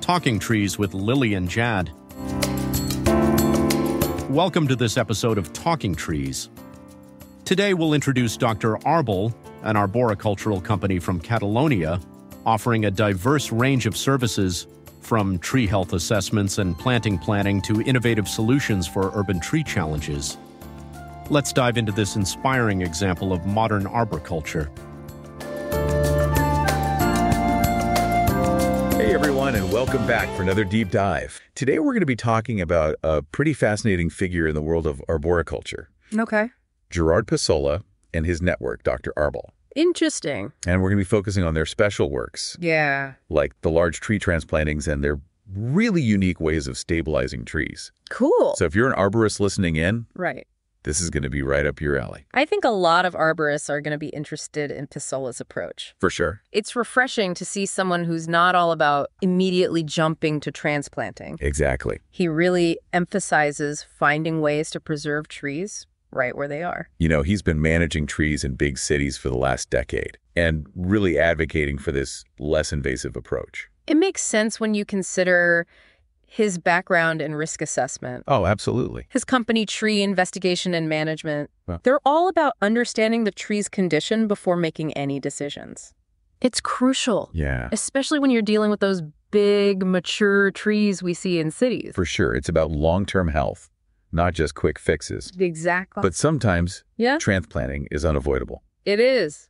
Talking Trees with Lily and Jad. Welcome to this episode of Talking Trees. Today we'll introduce Dr. Árbol, an arboricultural company from Catalonia, offering a diverse range of services from tree health assessments and planting planning to innovative solutions for urban tree challenges. Let's dive into this inspiring example of modern arboriculture. Hey everyone, and welcome back for another deep dive. Today we're going to be talking about a pretty fascinating figure in the world of arboriculture. Okay. Gerard Pasola and his network, Doctor Árbol. Interesting. And we're going to be focusing on their special works. Yeah. Like the large tree transplantings and their really unique ways of stabilizing trees. Cool. So if you're an arborist listening in, Right. this is going to be right up your alley. I think a lot of arborists are going to be interested in Pasola's approach. For sure. It's refreshing to see someone who's not all about immediately jumping to transplanting. Exactly. He really emphasizes finding ways to preserve trees right where they are. You know, he's been managing trees in big cities for the last decade and really advocating for this less invasive approach. It makes sense when you consider his background in risk assessment. Oh, absolutely. His company, Tree Investigation and Management, Well. they're all about understanding the tree's condition before making any decisions. It's crucial. Yeah. Especially when you're dealing with those big, mature trees we see in cities. For sure. It's about long-term health, not just quick fixes. Exactly. But sometimes yeah, transplanting is unavoidable. it is.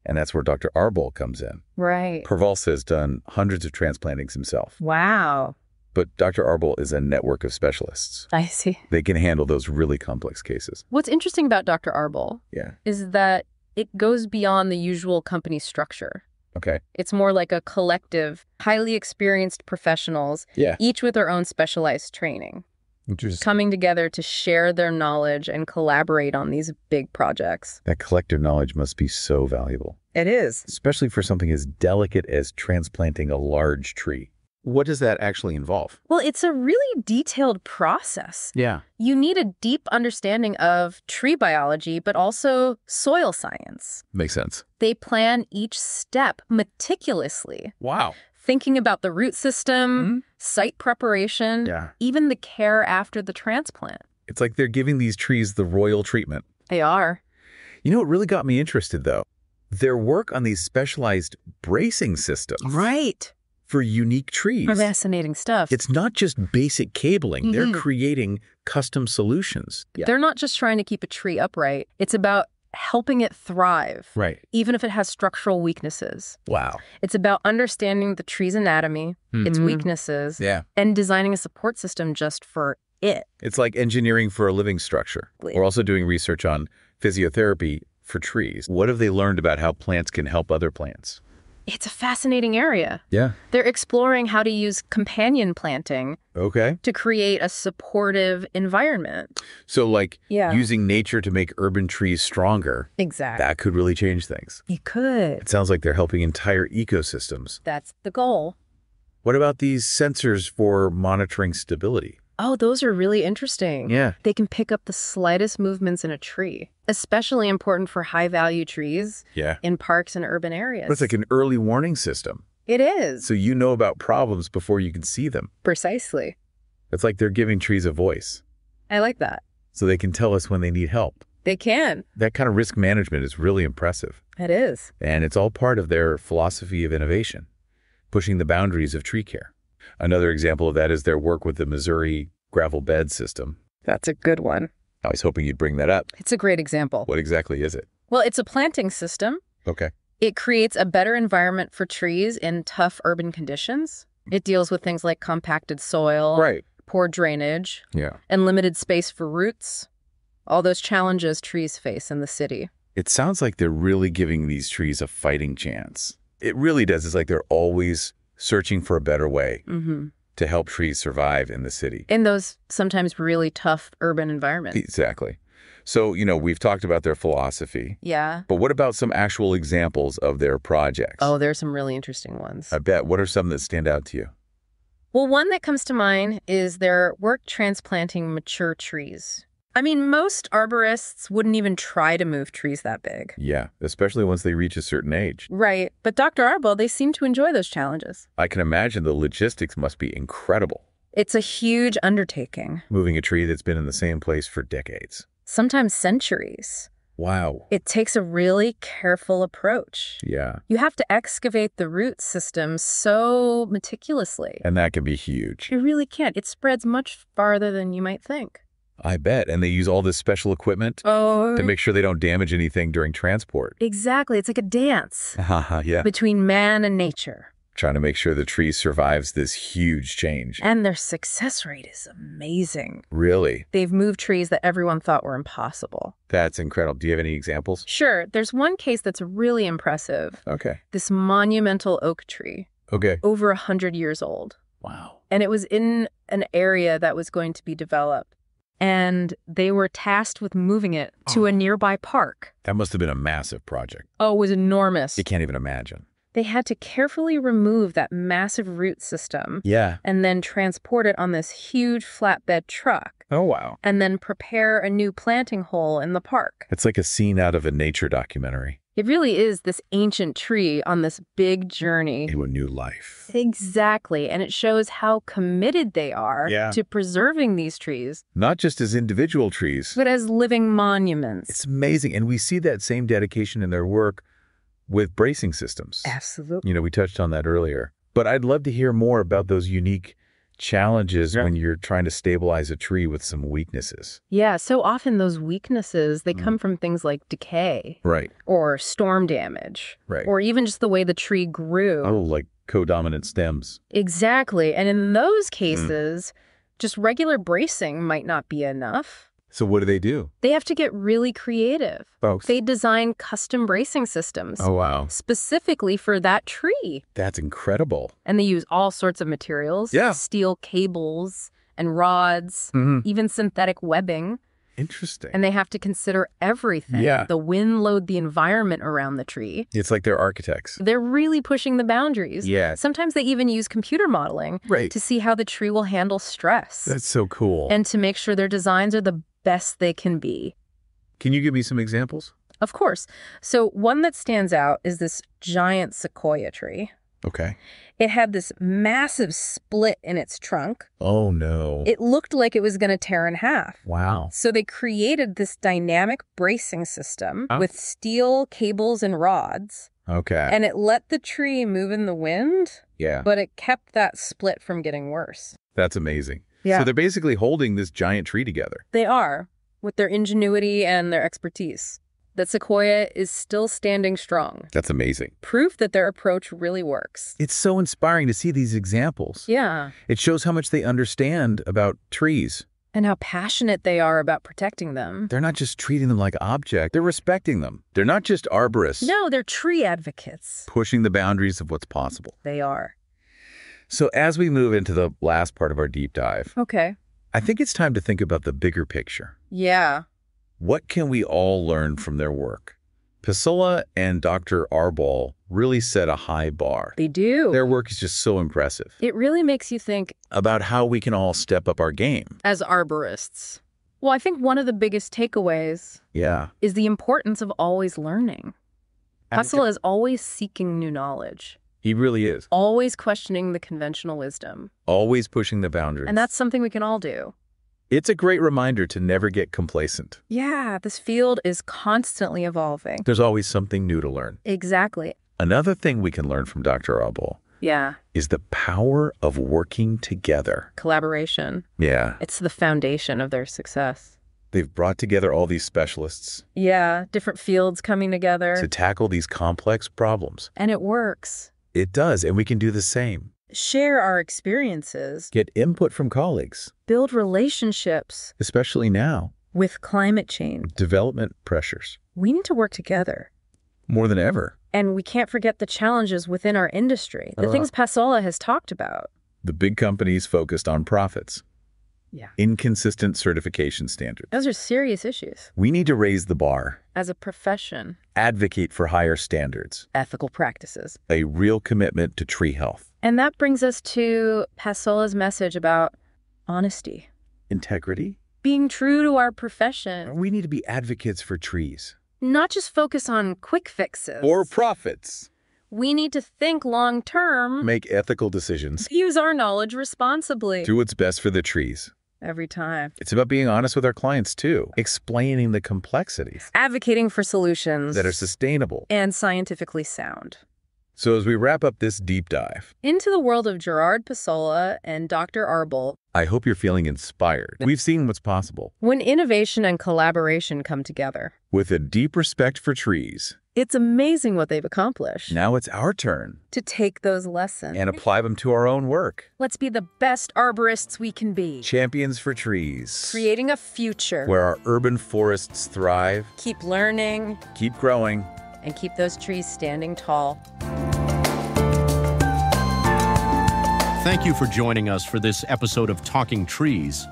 And that's where Dr. Árbol comes in. Right. Pervalse has done hundreds of transplantings himself. Wow. But Dr. Árbol is a network of specialists. I see. They can handle those really complex cases. What's interesting about Dr. Árbol Yeah. is that it goes beyond the usual company structure. Okay. It's more like a collective, highly experienced professionals, Yeah. each with their own specialized training, Interesting. coming together to share their knowledge and collaborate on these big projects. That collective knowledge must be so valuable, It is. especially for something as delicate as transplanting a large tree. What does that actually involve? Well, it's a really detailed process. Yeah. You need a deep understanding of tree biology, but also soil science. Makes sense. They plan each step meticulously, Wow. thinking about the root system, site preparation, Yeah. even the care after the transplant. It's like they're giving these trees the royal treatment. They are. You know what really got me interested, though? Their work on these specialized bracing systems. Right. For unique trees. Fascinating stuff. It's not just basic cabling. They're creating custom solutions. Yeah. They're not just trying to keep a tree upright. It's about helping it thrive, Right. even if it has structural weaknesses. Wow. It's about understanding the tree's anatomy, its weaknesses, Yeah. and designing a support system just for it. It's like engineering for a living structure. We're also doing research on physiotherapy for trees. What have they learned about how plants can help other plants? It's a fascinating area. Yeah. They're exploring how to use companion planting Okay. to create a supportive environment. So like Yeah. using nature to make urban trees stronger, Exactly. that could really change things. You could. It sounds like they're helping entire ecosystems. That's the goal. What about these sensors for monitoring stability? Oh, those are really interesting. Yeah. They can pick up the slightest movements in a tree, especially important for high-value trees Yeah. in parks and urban areas. But it's like an early warning system. It is. So you know about problems before you can see them. Precisely. It's like they're giving trees a voice I like that. so they can tell us when they need help. They can. That kind of risk management is really impressive. It is. And it's all part of their philosophy of innovation, pushing the boundaries of tree care. Another example of that is their work with the Missouri gravel bed system. That's a good one. I was hoping you'd bring that up. It's a great example. What exactly is it? Well, it's a planting system. Okay. It creates a better environment for trees in tough urban conditions. It deals with things like compacted soil, Right. poor drainage, Yeah. and limited space for roots. All those challenges trees face in the city. It sounds like they're really giving these trees a fighting chance. It really does. It's like they're always searching for a better way to help trees survive in the city. In those sometimes really tough urban environments. Exactly. So, you know, we've talked about their philosophy, Yeah. but what about some actual examples of their projects? Oh, there's some really interesting ones. I bet. What are some that stand out to you? Well, one that comes to mind is their work transplanting mature trees. I mean, most arborists wouldn't even try to move trees that big. Yeah, especially once they reach a certain age. Right. But Dr. Árbol, they seem to enjoy those challenges. I can imagine the logistics must be incredible. It's a huge undertaking. Moving a tree that's been in the same place for decades. Sometimes centuries. Wow. It takes a really careful approach. Yeah. You have to excavate the root system so meticulously. And that can be huge. It really can. It spreads much farther than you might think. I bet. And they use all this special equipment to make sure they don't damage anything during transport. Exactly. It's like a dance Yeah. between man and nature. Trying to make sure the tree survives this huge change. And their success rate is amazing. Really? They've moved trees that everyone thought were impossible. That's incredible. Do you have any examples? Sure. There's one case that's really impressive. Okay. This monumental oak tree, Okay. over 100 years old. Wow. And it was in an area that was going to be developed. And they were tasked with moving it to a nearby park. That must have been a massive project. Oh, it was enormous. You can't even imagine. They had to carefully remove that massive root system. Yeah. And then transport it on this huge flatbed truck. Oh, wow. And then prepare a new planting hole in the park. It's like a scene out of a nature documentary. It really is this ancient tree on this big journey. Into a new life. Exactly. And it shows how committed they are to preserving these trees. Not just as individual trees, but as living monuments. It's amazing. And we see that same dedication in their work with bracing systems. Absolutely. We touched on that earlier. But I'd love to hear more about those unique challenges when you're trying to stabilize a tree with some weaknesses. Yeah, so often those weaknesses, they come from things like decay. Right. Or storm damage. Right. Or even just the way the tree grew. Oh, like codominant stems. Exactly. And in those cases, just regular bracing might not be enough. So what do? They have to get really creative. Folks. They design custom bracing systems. Oh, wow. Specifically for that tree. That's incredible. And they use all sorts of materials. Yeah. Steel cables and rods, even synthetic webbing. Interesting. And they have to consider everything. Yeah. The wind load, the environment around the tree. It's like they're architects. They're really pushing the boundaries. Yeah. Sometimes they even use computer modeling to see how the tree will handle stress. That's so cool. And to make sure their designs are the best they can be. Can you give me some examples? Of course. So one that stands out is this giant sequoia tree. Okay. It had this massive split in its trunk. Oh, no. It looked like it was going to tear in half. Wow. So they created this dynamic bracing system with steel cables and rods. Okay. And it let the tree move in the wind. Yeah. But it kept that split from getting worse. That's amazing. Yeah. So they're basically holding this giant tree together. They are, with their ingenuity and their expertise. That sequoia is still standing strong. That's amazing. Proof that their approach really works. It's so inspiring to see these examples. Yeah. It shows how much they understand about trees. And how passionate they are about protecting them. They're not just treating them like objects. They're respecting them. They're not just arborists. No, they're tree advocates. Pushing the boundaries of what's possible. They are. So as we move into the last part of our deep dive, Okay. I think it's time to think about the bigger picture. Yeah. What can we all learn from their work? Pisola and Dr. Árbol really set a high bar. They do. Their work is just so impressive. It really makes you think About how we can all step up our game. as arborists. Well, I think one of the biggest takeaways Yeah. is the importance of always learning. Pisola is always seeking new knowledge. He really is. Always questioning the conventional wisdom. Always pushing the boundaries. And that's something we can all do. It's a great reminder to never get complacent. Yeah, this field is constantly evolving. There's always something new to learn. Exactly. Another thing we can learn from Dr. Árbol Yeah. is the power of working together. Collaboration. Yeah. It's the foundation of their success. They've brought together all these specialists Yeah, different fields coming together. to tackle these complex problems. And it works. It does, and we can do the same. Share our experiences. Get input from colleagues, Build relationships especially now. with climate change. Development pressures. We need to work together. More than ever. And we can't forget the challenges within our industry. The things Pisola has talked about. The big companies focused on profits. Yeah. Inconsistent certification standards. Those are serious issues. We need to raise the bar. As a profession, Advocate for higher standards. ethical practices. A real commitment to tree health. And that brings us to Pisola's message about honesty. Integrity. being true to our profession. We need to be advocates for trees. Not just focus on quick fixes. Or profits. We need to think long-term. Make ethical decisions. Use our knowledge responsibly. Do what's best for the trees. Every time. It's about being honest with our clients, too. Explaining the complexities. Advocating for solutions. That are sustainable. And scientifically sound. So as we wrap up this deep dive into the world of Gerard Pasola and Dr. Árbol, I hope you're feeling inspired. We've seen what's possible. When innovation and collaboration come together. With a deep respect for trees. It's amazing what they've accomplished. Now it's our turn. To take those lessons. And apply them to our own work. Let's be the best arborists we can be. Champions for trees. Creating a future. Where our urban forests thrive. Keep learning. Keep growing. And keep those trees standing tall. Thank you for joining us for this episode of Talking Trees.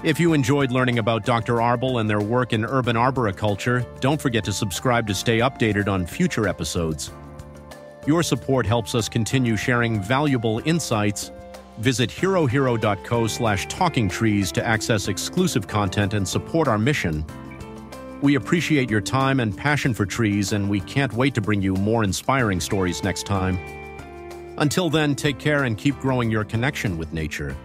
If you enjoyed learning about Dr. Árbol and their work in urban arboriculture, don't forget to subscribe to stay updated on future episodes. Your support helps us continue sharing valuable insights. Visit herohero.co/talkingtrees to access exclusive content and support our mission. We appreciate your time and passion for trees, and we can't wait to bring you more inspiring stories next time. Until then, take care and keep growing your connection with nature.